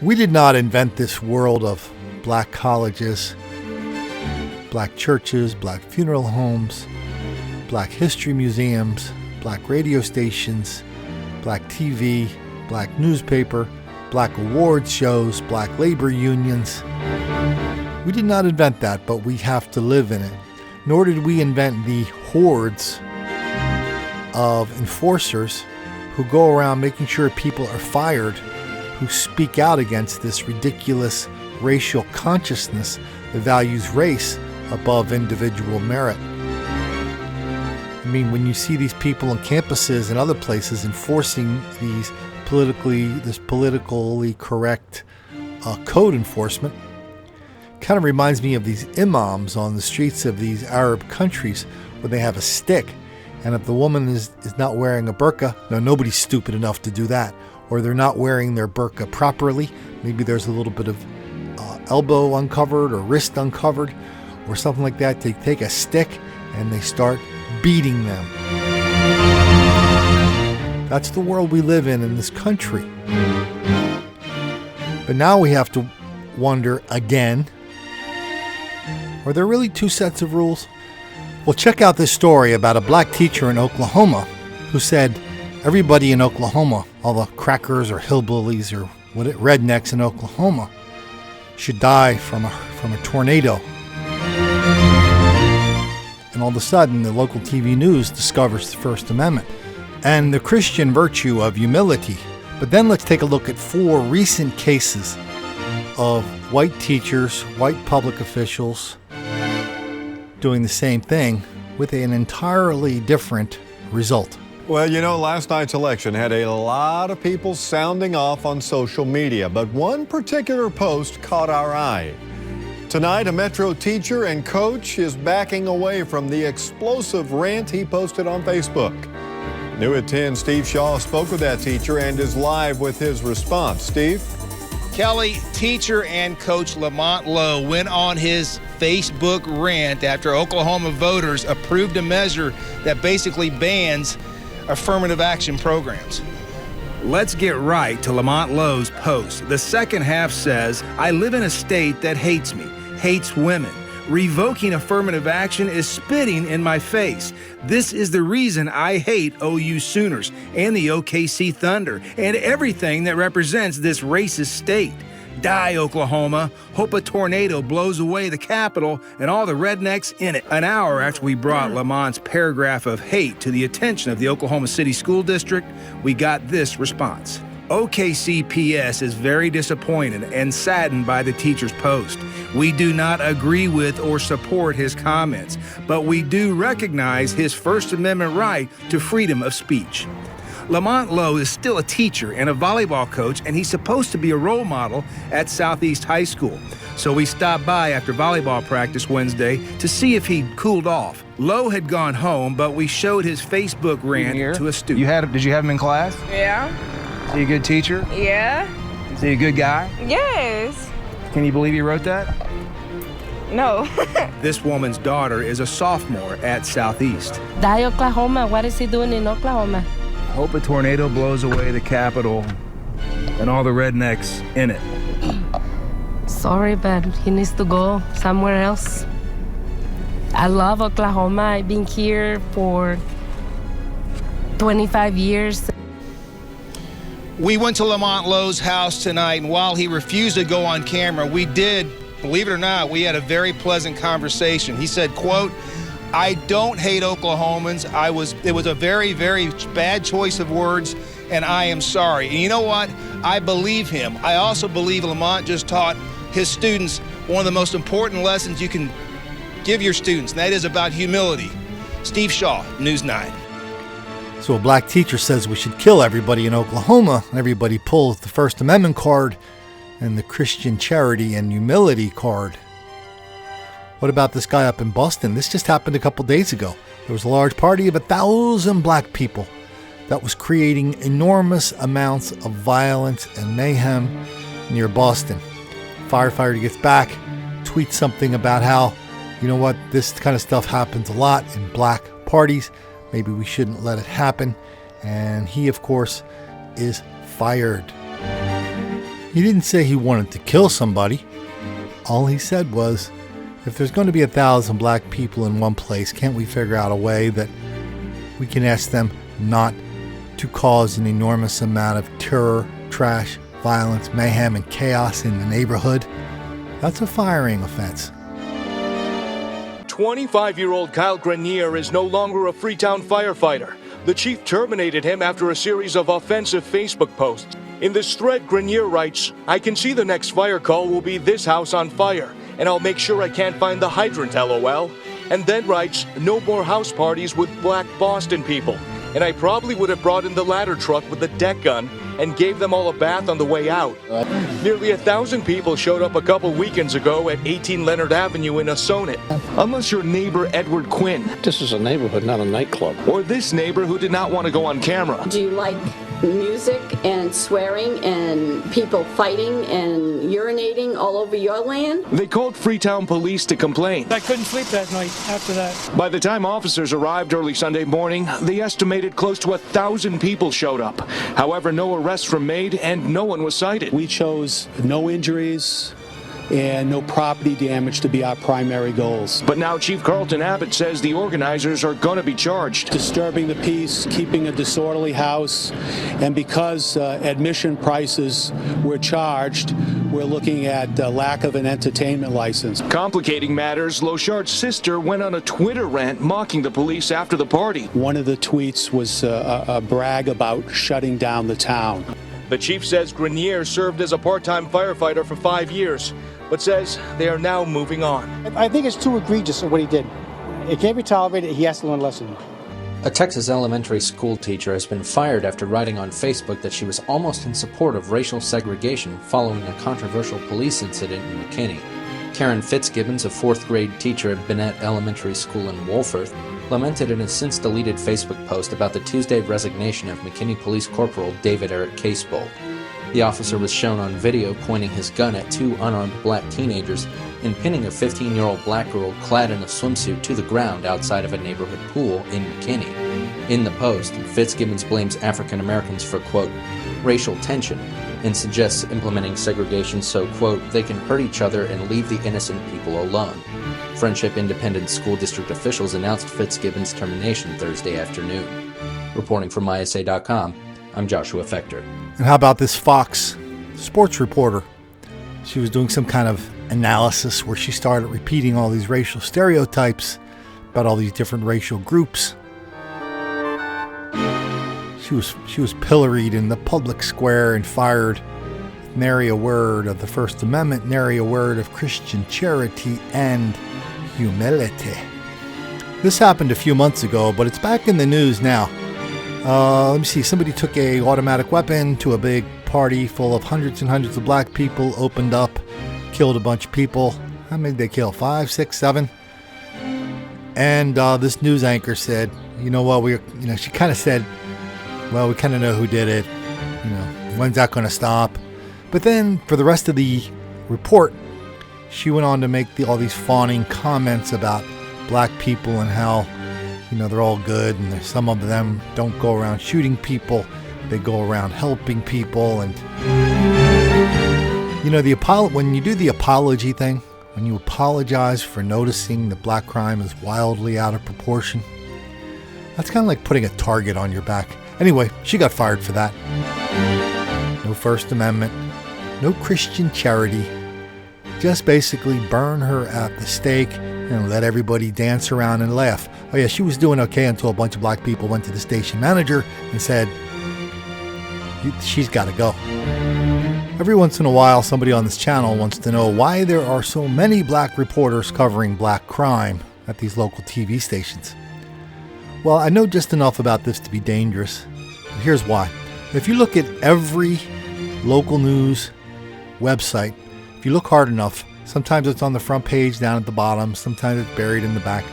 We did not invent this world of black colleges, black churches, black funeral homes, black history museums, black radio stations, black TV, black newspaper, black awards shows, black labor unions. We did not invent that, but we have to live in it. Nor did we invent the hordes of enforcers who go around making sure people are fired who speak out against this ridiculous racial consciousness that values race above individual merit. I mean, when you see these people on campuses and other places enforcing this politically correct code enforcement, kind of reminds me of these imams on the streets of these Arab countries where they have a stick, and if the woman is not wearing a burqa, no, nobody's stupid enough to do that, or they're not wearing their burqa properly, maybe there's a little bit of elbow uncovered or wrist uncovered or something like that, they take a stick and they start beating them. That's the world we live in this country. But now we have to wonder again, are there really two sets of rules? Well, check out this story about a black teacher in Oklahoma who said everybody in Oklahoma, all the crackers or hillbillies or rednecks in Oklahoma, should die from a tornado. And all of a sudden, the local TV news discovers the First Amendment and the Christian virtue of humility. But then let's take a look at 4 recent cases of white teachers, white public officials doing the same thing with an entirely different result. Well, you know, last night's election had a lot of people sounding off on social media, but one particular post caught our eye. Tonight, a Metro teacher and coach is backing away from the explosive rant he posted on Facebook. New at 10, Steve Shaw spoke with that teacher and is live with his response. Steve? Kelly, teacher and coach Lamont Lowe went on his Facebook rant after Oklahoma voters approved a measure that basically bans affirmative action programs. Let's get right to Lamont Lowe's post. The second half says, I live in a state that hates me, hates women. Revoking affirmative action is spitting in my face. This is the reason I hate OU Sooners and the OKC Thunder and everything that represents this racist state. Die, Oklahoma. Hope a tornado blows away the Capitol and all the rednecks in it. An hour after we brought Lamont's paragraph of hate to the attention of the Oklahoma City School District, we got this response. OKCPS is very disappointed and saddened by the teacher's post. We do not agree with or support his comments, but we do recognize his First Amendment right to freedom of speech. Lamont Lowe is still a teacher and a volleyball coach, and he's supposed to be a role model at Southeast High School. So we stopped by after volleyball practice Wednesday to see if he'd cooled off. Lowe had gone home, but we showed his Facebook rant to a student. Did you have him in class? Yeah. Is he a good teacher? Yeah. Is he a good guy? Yes. Can you believe he wrote that? No. This woman's daughter is a sophomore at Southeast. Die, Oklahoma. What is he doing in Oklahoma? Hope a tornado blows away the Capitol and all the rednecks in it. Sorry, but he needs to go somewhere else. I love Oklahoma. I've been here for 25 years. We went to Lamont Lowe's house tonight, and while he refused to go on camera, we did, believe it or not, we had a very pleasant conversation. He said, quote, I don't hate Oklahomans. It was a very, very bad choice of words, and I am sorry. And you know what? I believe him. I also believe Lamont just taught his students one of the most important lessons you can give your students, and that is about humility. Steve Shaw, News 9. So a black teacher says we should kill everybody in Oklahoma. Everybody pulls the First Amendment card and the Christian charity and humility card. What about this guy up in Boston? This just happened a couple days ago. There was a large party of 1,000 black people that was creating enormous amounts of violence and mayhem near Boston. Firefighter gets back, tweets something about how, you know what, this kind of stuff happens a lot in black parties. Maybe we shouldn't let it happen. And he, of course, is fired. He didn't say he wanted to kill somebody. All he said was, if there's going to be 1,000 black people in one place, can't we figure out a way that we can ask them not to cause an enormous amount of terror, trash, violence, mayhem, and chaos in the neighborhood? That's a firing offense. 25-year-old Kyle Grenier is no longer a Freetown firefighter. The chief terminated him after a series of offensive Facebook posts. In this thread, Grenier writes, "I can see the next fire call will be this house on fire, and I'll make sure I can't find the hydrant, LOL." And then writes, "No more house parties with black Boston people. And I probably would have brought in the ladder truck with the deck gun and gave them all a bath on the way out." Nearly 1,000 people showed up a couple weekends ago at 18 Leonard Avenue in Assonet. Unless your neighbor Edward Quinn. This is a neighborhood, not a nightclub. Or this neighbor who did not want to go on camera. Do you like music and swearing and people fighting and urinating all over your land? They called Freetown police to complain. I couldn't sleep that night after that. By the time officers arrived early Sunday morning, they estimated close to 1,000 people showed up. However, no arrests were made and no one was cited. We chose no injuries and no property damage to be our primary goals. But now Chief Carlton Abbott says the organizers are going to be charged. Disturbing the peace, keeping a disorderly house, and because admission prices were charged, we're looking at lack of an entertainment license. Complicating matters, Lochard's sister went on a Twitter rant mocking the police after the party. One of the tweets was a brag about shutting down the town. The chief says Grenier served as a part-time firefighter for 5 years, but says they are now moving on. I think it's too egregious what he did. It can't be tolerated. He has to learn a lesson. A Texas elementary school teacher has been fired after writing on Facebook that she was almost in support of racial segregation following a controversial police incident in McKinney. Karen Fitzgibbons, a fourth-grade teacher at Bennett Elementary School in Wolforth, lamented in a since-deleted Facebook post about the Tuesday resignation of McKinney Police Corporal David Eric Casebolt. The officer was shown on video pointing his gun at two unarmed black teenagers and pinning a 15-year-old black girl clad in a swimsuit to the ground outside of a neighborhood pool in McKinney. In the post, Fitzgibbons blames African Americans for, quote, racial tension, and suggests implementing segregation so, quote, they can hurt each other and leave the innocent people alone. Friendship Independent School District officials announced Fitzgibbons' termination Thursday afternoon. Reporting from ISA.com, I'm Joshua Fechter. And how about this Fox sports reporter? She was doing some kind of analysis where she started repeating all these racial stereotypes about all these different racial groups. She was pilloried in the public square and fired. Nary a word of the First Amendment, nary a word of Christian charity and humility. This happened a few months ago, but it's back in the news now. Let me see. Somebody took a automatic weapon to a big party full of hundreds and hundreds of black people, opened up, killed a bunch of people. How many did they kill? 5, 6, 7? And this news anchor said, you know what, she kind of said, well, we kind of know who did it. When's that going to stop? But then for the rest of the report, she went on to make all these fawning comments about black people and how, they're all good and some of them don't go around shooting people. They go around helping people. And, when you do the apology thing, when you apologize for noticing that black crime is wildly out of proportion, that's kind of like putting a target on your back. Anyway, she got fired for that. No First Amendment, no Christian charity. Just basically burn her at the stake and let everybody dance around and laugh. Oh yeah, she was doing okay until a bunch of black people went to the station manager and said, she's got to go. Every once in a while, somebody on this channel wants to know why there are so many black reporters covering black crime at these local TV stations. Well, I know just enough about this to be dangerous. But here's why. If you look at every local news website, if you look hard enough, sometimes it's on the front page down at the bottom, sometimes it's buried in the back.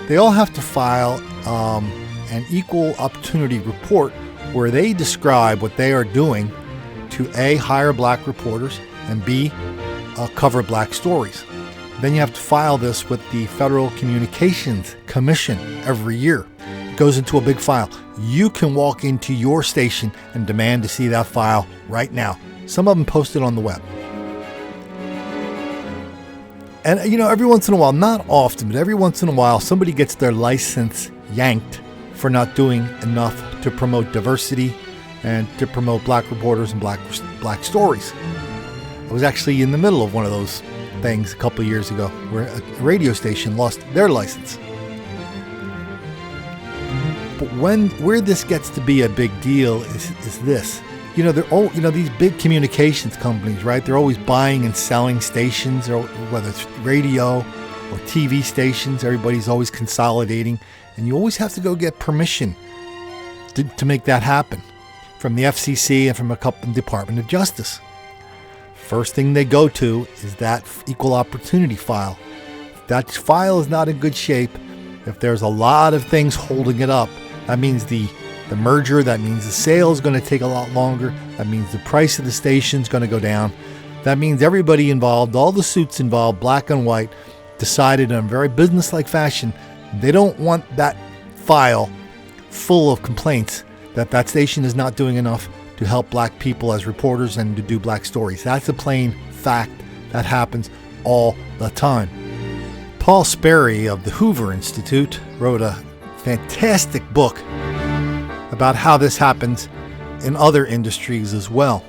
They all have to file an equal opportunity report where they describe what they are doing to A, hire black reporters, and B, cover black stories. Then you have to file this with the Federal Communications Commission every year. It goes into a big file. You can walk into your station and demand to see that file right now. Some of them posted on the web. And, every once in a while, not often, but every once in a while, somebody gets their license yanked for not doing enough to promote diversity and to promote black reporters and black stories. I was actually in the middle of one of those things a couple of years ago where a radio station lost their license. But where this gets to be a big deal is this. These big communications companies, right? They're always buying and selling stations, or whether it's radio or TV stations. Everybody's always consolidating, and you always have to go get permission to make that happen from the FCC and from a couple Department of Justice. First thing they go to is that equal opportunity file. If that file is not in good shape, if there's a lot of things holding it up, that means the merger, that means the sale is going to take a lot longer, that means the price of the station is going to go down, that means everybody involved, all the suits involved, black and white, decided in a very business-like fashion they don't want that file full of complaints that station is not doing enough to help black people as reporters and to do black stories. That's a plain fact that happens all the time. Paul Sperry of the Hoover Institute wrote a fantastic book about how this happens in other industries as well.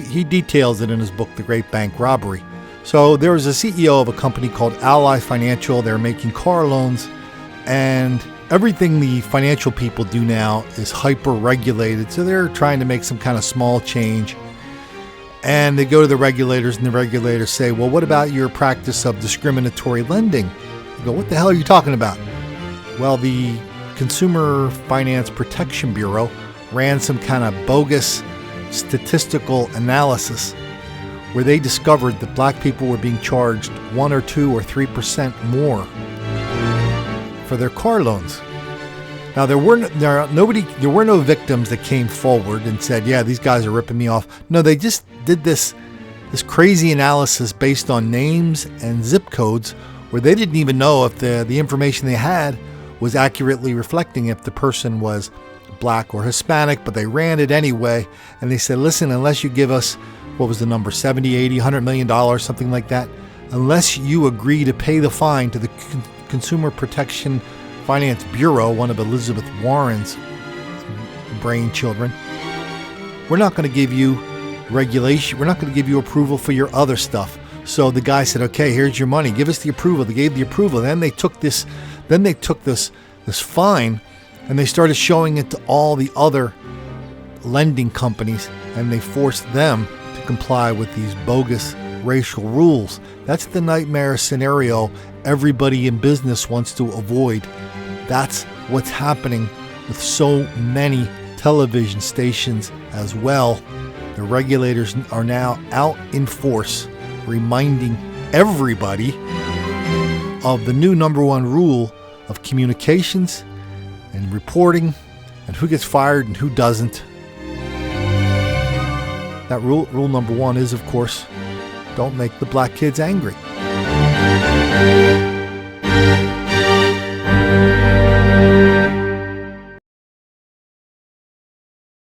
He details it in his book, The Great Bank Robbery. So there was a CEO of a company called Ally Financial. They're making car loans, and everything the financial people do now is hyper regulated. So they're trying to make some kind of small change. And they go to the regulators, and the regulators say, well, what about your practice of discriminatory lending? They go, what the hell are you talking about? Well, the Consumer Finance Protection Bureau ran some kind of bogus statistical analysis where they discovered that black people were being charged 1 or 2 or 3% more for their car loans. Now, there were no victims that came forward and said, yeah, these guys are ripping me off. No, they just did this crazy analysis based on names and zip codes where they didn't even know if the information they had was accurately reflecting if the person was black or Hispanic, but they ran it anyway. And they said, listen, unless you give us, what was the number, 70, 80, $100 million, something like that, unless you agree to pay the fine to the Consumer Protection Finance Bureau, one of Elizabeth Warren's brainchildren, we're not going to give you regulation. We're not going to give you approval for your other stuff. So the guy said, okay, here's your money. Give us the approval. They gave the approval. Then they took this fine and they started showing it to all the other lending companies, and they forced them to comply with these bogus racial rules. That's the nightmare scenario everybody in business wants to avoid. That's what's happening with so many television stations as well. The regulators are now out in force, reminding everybody of the new number one rule of communications and reporting and who gets fired and who doesn't. That rule number one is, of course, don't make the black kids angry.